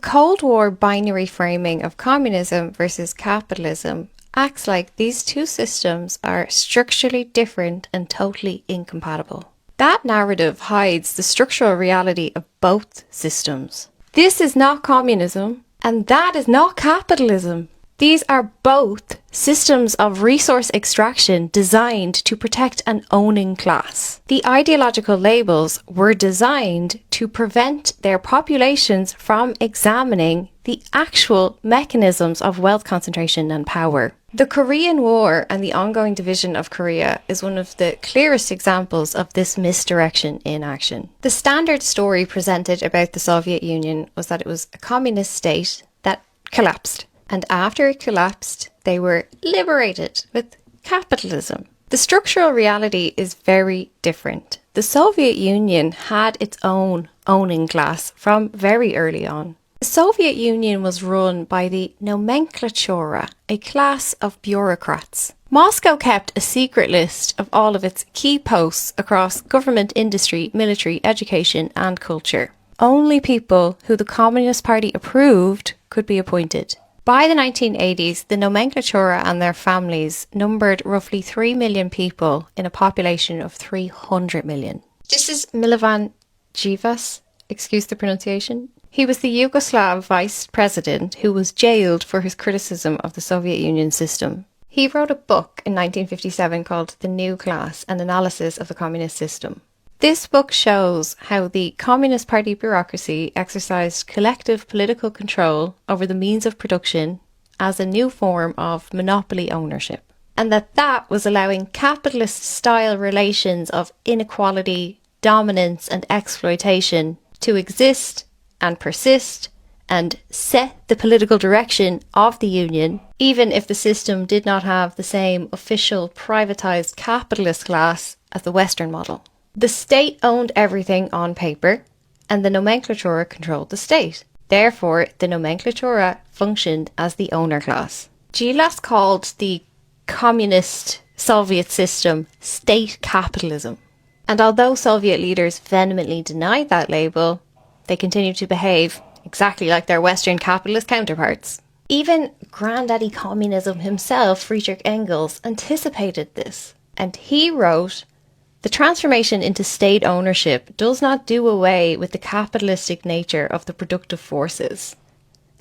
Cold War binary framing of communism versus capitalism acts like these two systems are structurally different and totally incompatible. That narrative hides the structural reality of both systems. This is not communism, and that is not capitalism. These are both systems of resource extraction designed to protect an owning class. The ideological labels were designed to prevent their populations from examining the actual mechanisms of wealth concentration and power. The Korean War and the ongoing division of Korea is one of the clearest examples of this misdirection in action. The standard story presented about the Soviet Union was that it was a communist state that collapsed. And after it collapsed, they were liberated with capitalism. The structural reality is very different. The Soviet Union had its own owning class from very early on. The Soviet Union was run by the Nomenklatura, a class of bureaucrats. Moscow kept a secret list of all of its key posts across government, industry, military, education, and culture. Only people who the Communist Party approved could be appointed. By the 1980s, the nomenklatura and their families numbered roughly 3 million people in a population of 300 million. This is Milovan Djivac, excuse the pronunciation. He was the Yugoslav vice president who was jailed for his criticism of the Soviet Union system. He wrote a book in 1957 called The New Class, an analysis of the communist system. This book shows how the Communist Party bureaucracy exercised collective political control over the means of production as a new form of monopoly ownership, and that was allowing capitalist-style relations of inequality, dominance and exploitation to exist and persist and set the political direction of the Union, even if the system did not have the same official privatized capitalist class as the Western model. The state owned everything on paper, and the nomenklatura controlled the state. Therefore, the nomenklatura functioned as the owner class. Djivac called the communist Soviet system state capitalism. And although Soviet leaders vehemently denied that label, they continued to behave exactly like their Western capitalist counterparts. Even granddaddy communism himself, Friedrich Engels, anticipated this. And he wrote, "The transformation into state ownership does not do away with the capitalistic nature of the productive forces,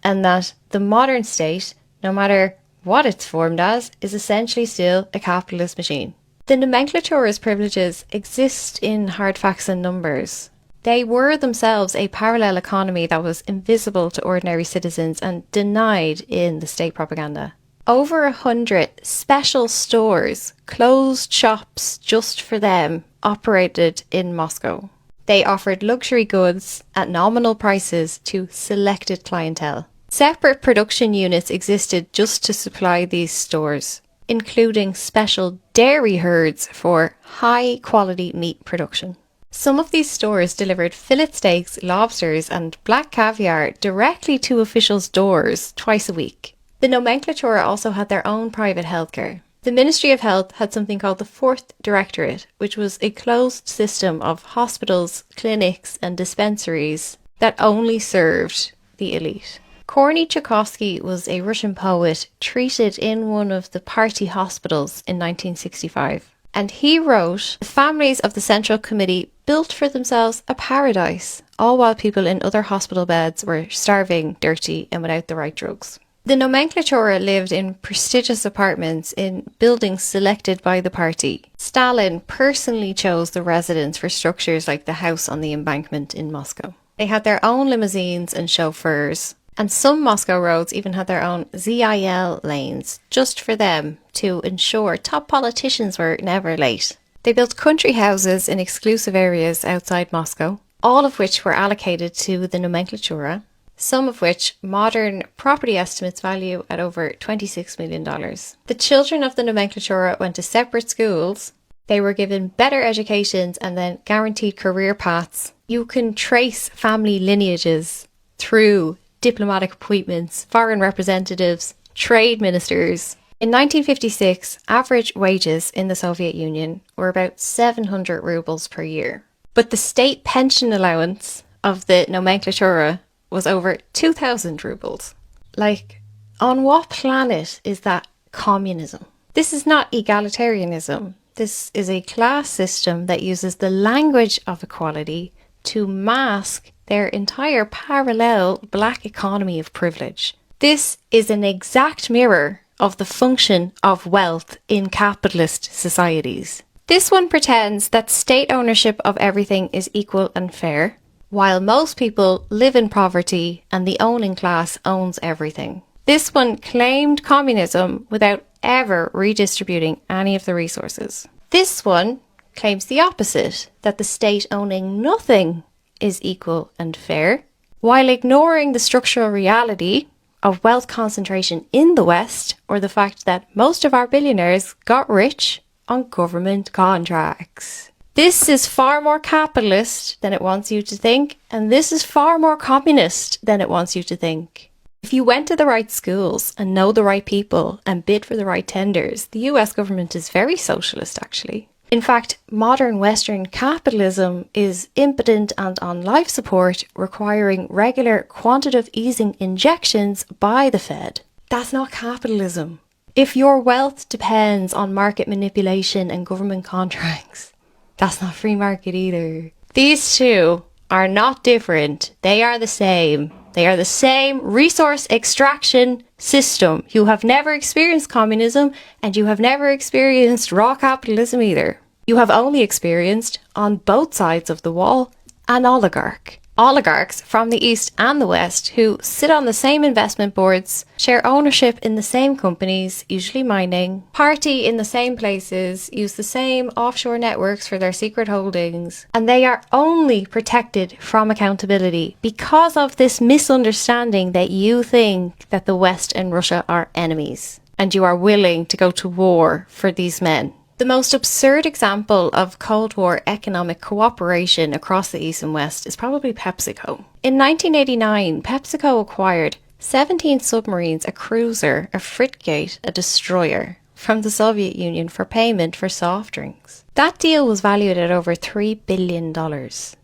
and that the modern state, no matter what it's formed as, is essentially still a capitalist machine." The nomenclatura's privileges exist in hard facts and numbers. They were themselves a parallel economy that was invisible to ordinary citizens and denied in the state propaganda. Over 100 special stores, closed shops just for them, operated in Moscow. They offered luxury goods at nominal prices to selected clientele. Separate production units existed just to supply these stores, including special dairy herds for high-quality meat production. Some of these stores delivered fillet steaks, lobsters, and black caviar directly to officials' doors twice a week. The nomenklatura also had their own private healthcare. The Ministry of Health had something called the Fourth Directorate, which was a closed system of hospitals, clinics, and dispensaries that only served the elite. Korny Tchaikovsky was a Russian poet treated in one of the party hospitals in 1965. And he wrote, "The families of the Central Committee built for themselves a paradise, all while people in other hospital beds were starving, dirty, and without the right drugs." The nomenklatura lived in prestigious apartments in buildings selected by the party. Stalin personally chose the residents for structures like the house on the embankment in Moscow. They had their own limousines and chauffeurs, and some Moscow roads even had their own ZIL lanes just for them to ensure top politicians were never late. They built country houses in exclusive areas outside Moscow, all of which were allocated to the nomenklatura, some of which modern property estimates value at over $26 million. The children of the nomenklatura went to separate schools. They were given better educations and then guaranteed career paths. You can trace family lineages through diplomatic appointments, foreign representatives, trade ministers. In 1956, average wages in the Soviet Union were about 700 rubles per year. But the state pension allowance of the nomenklatura was over 2,000 rubles. Like, on what planet is that communism? This is not egalitarianism. This is a class system that uses the language of equality to mask their entire parallel black economy of privilege. This is an exact mirror of the function of wealth in capitalist societies. This one pretends that state ownership of everything is equal and fair, while most people live in poverty and the owning class owns everything. This one claimed communism without ever redistributing any of the resources. This one claims the opposite, that the state owning nothing is equal and fair, while ignoring the structural reality of wealth concentration in the West, or the fact that most of our billionaires got rich on government contracts. This is far more capitalist than it wants you to think, and this is far more communist than it wants you to think. If you went to the right schools and know the right people and bid for the right tenders, the US government is very socialist, actually. In fact, modern Western capitalism is impotent and on life support, requiring regular quantitative easing injections by the Fed. That's not capitalism. If your wealth depends on market manipulation and government contracts, that's not free market either. These two are not different. They are the same. They are the same resource extraction system. You have never experienced communism, and you have never experienced raw capitalism either. You have only experienced, on both sides of the wall, an oligarch. Oligarchs from the East and the West who sit on the same investment boards, share ownership in the same companies, usually mining, party in the same places, use the same offshore networks for their secret holdings, and they are only protected from accountability because of this misunderstanding that you think that the West and Russia are enemies, and you are willing to go to war for these men. The most absurd example of Cold War economic cooperation across the East and West is probably PepsiCo. In 1989, PepsiCo acquired 17 submarines, a cruiser, a frigate, a destroyer from the Soviet Union for payment for soft drinks. That deal was valued at over $3 billion.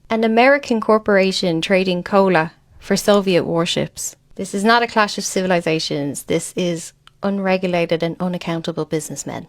An American corporation trading cola for Soviet warships. This is not a clash of civilizations. This is unregulated and unaccountable businessmen.